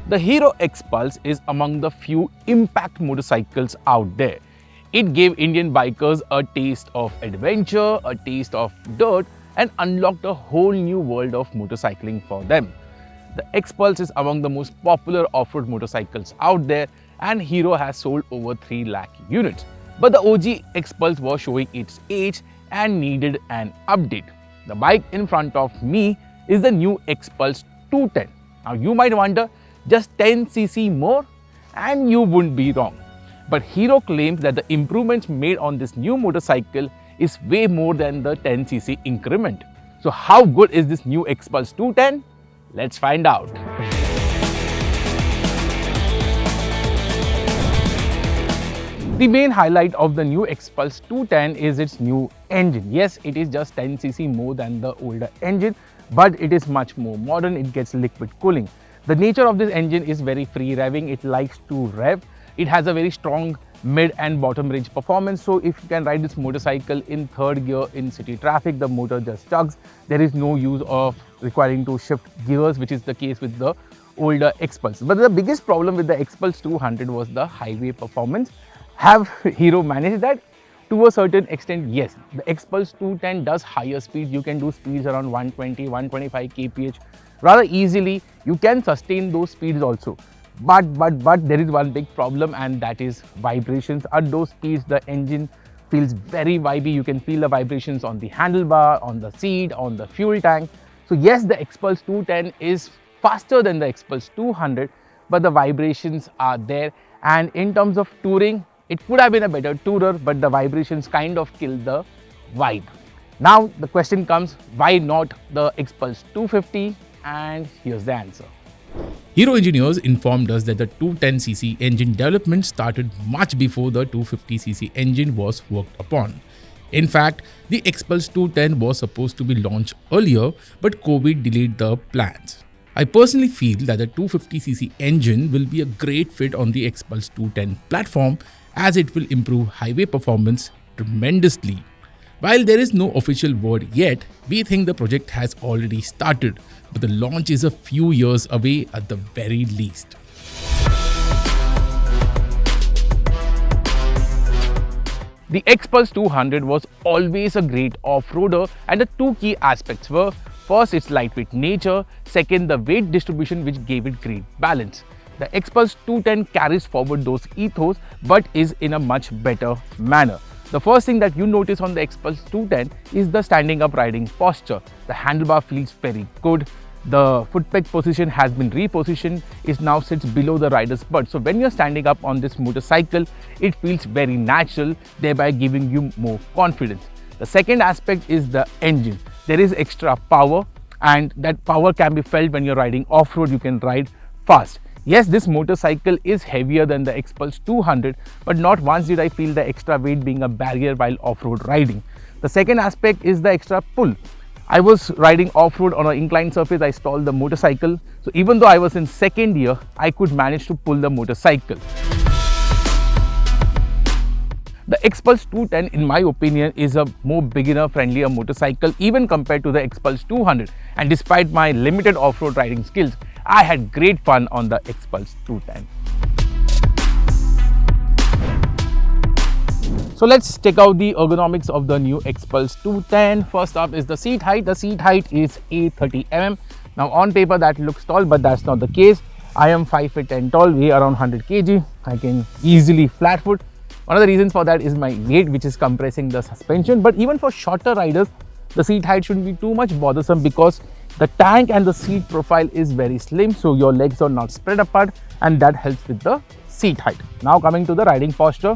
The Hero X Pulse is among the few impact motorcycles out there. It gave Indian bikers a taste of adventure, a taste of dirt, and unlocked a whole new world of motorcycling for them. The X Pulse is among the most popular off-road motorcycles out there, and Hero has sold over 3 lakh units. But the OG X Pulse was showing its age and needed an update. The bike in front of me is the new X Pulse 210. Now you might wonder, just 10cc more? And you wouldn't be wrong. But Hero claims that the improvements made on this new motorcycle is way more than the 10cc increment. So how good is this new X Pulse 210? Let's find out. The main highlight of the new X Pulse 210 is its new engine. Yes, it is just 10cc more than the older engine, but it is much more modern. It gets liquid cooling. The nature of this engine is very free revving. It likes to rev. It has a very strong mid and bottom range performance. So if you can ride this motorcycle in third gear in city traffic, the motor just chugs. There is no use of requiring to shift gears, which is the case with the older X Pulse. But the biggest problem with the X Pulse 200 was the highway performance. Have Hero managed that? To a certain extent, yes. The X Pulse 210 does higher speeds. You can do speeds around 120, 125 kph rather easily. You can sustain those speeds also. But there is one big problem, and that is vibrations. At those speeds, the engine feels very vibey. You can feel the vibrations on the handlebar, on the seat, on the fuel tank. So yes, the X Pulse 210 is faster than the X Pulse 200, but the vibrations are there. And in terms of touring, it could have been a better tourer, but the vibrations kind of kill the vibe. Now the question comes, why not the X Pulse 250? And here's the answer. Hero engineers informed us that the 210cc engine development started much before the 250cc engine was worked upon. In fact, the X Pulse 210 was supposed to be launched earlier, but COVID delayed the plans. I personally feel that the 250cc engine will be a great fit on the X Pulse 210 platform, as it will improve highway performance tremendously. While there is no official word yet, we think the project has already started, but the launch is a few years away at the very least. The X Pulse 200 was always a great off-roader, and the two key aspects were, first, its lightweight nature, second, the weight distribution, which gave it great balance. The X Pulse 210 carries forward those ethos, but is in a much better manner. The first thing that you notice on the X Pulse 210 is the standing up riding posture. The handlebar feels very good. The foot peg position has been repositioned. It now sits below the rider's butt. So when you're standing up on this motorcycle, it feels very natural, thereby giving you more confidence. The second aspect is the engine. There is extra power, and that power can be felt when you're riding off-road. You can ride fast. Yes, this motorcycle is heavier than the X Pulse 200, but not once did I feel the extra weight being a barrier while off-road riding. The second aspect is the extra pull. I was riding off-road on an inclined surface. I stalled the motorcycle. So even though I was in second gear, I could manage to pull the motorcycle. The X Pulse 210, in my opinion, is a more beginner-friendlier motorcycle even compared to the X Pulse 200. And despite my limited off-road riding skills, I had great fun on the X Pulse 210. So let's check out the ergonomics of the new X Pulse 210. First up is the seat height. The seat height is 830mm. Now on paper that looks tall, but that's not the case. I am 5'10" tall, weigh around 100 kg. I can easily flat foot. One of the reasons for that is my weight, which is compressing the suspension. But even for shorter riders, the seat height shouldn't be too much bothersome, because the tank and the seat profile is very slim, so your legs are not spread apart, and that helps with the seat height. Now coming to the riding posture.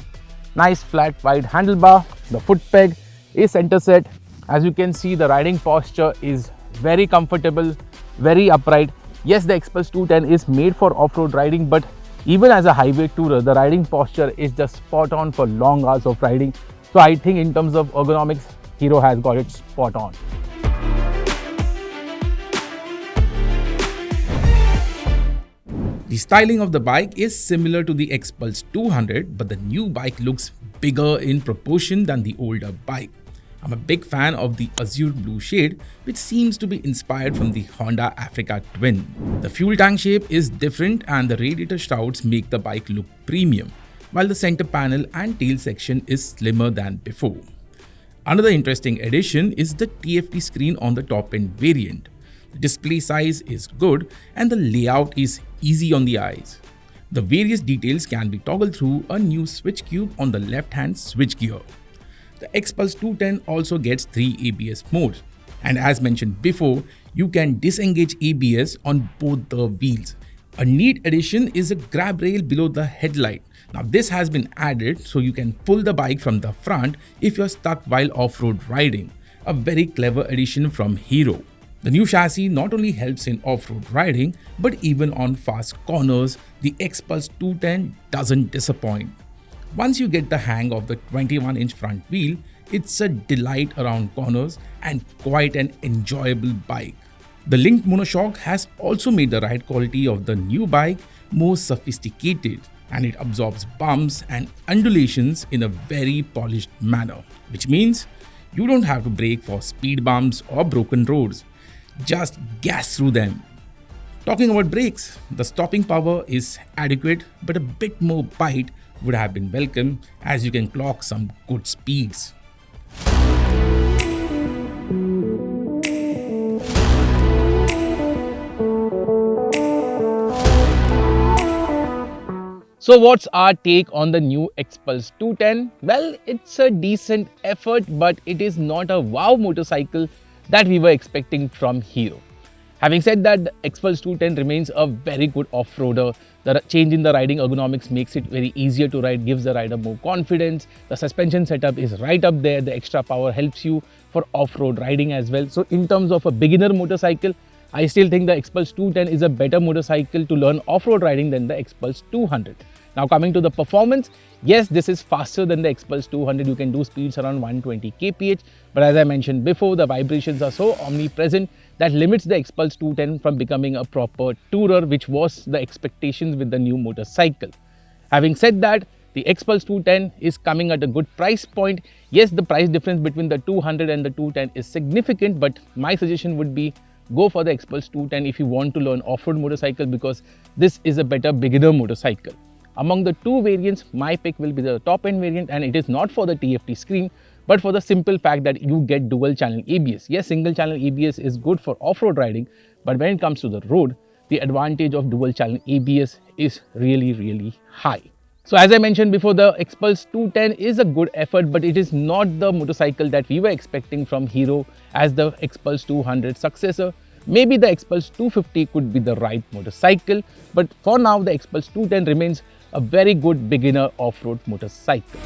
Nice flat wide handlebar. The foot peg is center set. As you can see, the riding posture is very comfortable, very upright. Yes, the X Pulse 210 is made for off-road riding, but even as a highway tourer, the riding posture is just spot on for long hours of riding. So I think in terms of ergonomics, Hero has got it spot on. The styling of the bike is similar to the X Pulse 200, but the new bike looks bigger in proportion than the older bike. I'm a big fan of the azure blue shade, which seems to be inspired from the Honda Africa Twin. The fuel tank shape is different and the radiator shrouds make the bike look premium, while the center panel and tail section is slimmer than before. Another interesting addition is the TFT screen on the top-end variant. The display size is good and the layout is easy on the eyes. The various details can be toggled through a new switch cube on the left-hand switch gear. The Xpulse 210 also gets 3 ABS modes, and as mentioned before, you can disengage ABS on both the wheels. A neat addition is a grab rail below the headlight. Now this has been added so you can pull the bike from the front if you're stuck while off-road riding. A very clever addition from Hero. The new chassis not only helps in off-road riding, but even on fast corners, the Xpulse 210 doesn't disappoint. Once you get the hang of the 21-inch front wheel, it's a delight around corners and quite an enjoyable bike. The linked monoshock has also made the ride quality of the new bike more sophisticated, and it absorbs bumps and undulations in a very polished manner, which means you don't have to brake for speed bumps or broken roads. Just gas through them. Talking about brakes, the stopping power is adequate, but a bit more bite would have been welcome as you can clock some good speeds. So what's our take on the new Xpulse 210? Well, it's a decent effort, but it is not a wow motorcycle that we were expecting from Hero. Having said that, the Xpulse 210 remains a very good off-roader. The change in the riding ergonomics makes it very easier to ride, gives the rider more confidence. The suspension setup is right up there. The extra power helps you for off-road riding as well. So in terms of a beginner motorcycle, I still think the Xpulse 210 is a better motorcycle to learn off-road riding than the Xpulse 200. Now coming to the performance, yes, this is faster than the Xpulse 200. You can do speeds around 120 kph, but as I mentioned before, the vibrations are so omnipresent that limits the Xpulse 210 from becoming a proper tourer, which was the expectations with the new motorcycle. Having said that, the Xpulse 210 is coming at a good price point. Yes, the price difference between the 200 and the 210 is significant, but my suggestion would be go for the Xpulse 210 if you want to learn off-road motorcycle, because this is a better beginner motorcycle. Among the two variants, my pick will be the top-end variant, and it is not for the TFT screen, but for the simple fact that you get dual-channel ABS. Yes, single-channel ABS is good for off-road riding, but when it comes to the road, the advantage of dual-channel ABS is really high. So as I mentioned before, the Xpulse 210 is a good effort, but it is not the motorcycle that we were expecting from Hero as the Xpulse 200 successor. Maybe the Xpulse 250 could be the right motorcycle, but for now the Xpulse 210 remains a very good beginner off-road motorcycle.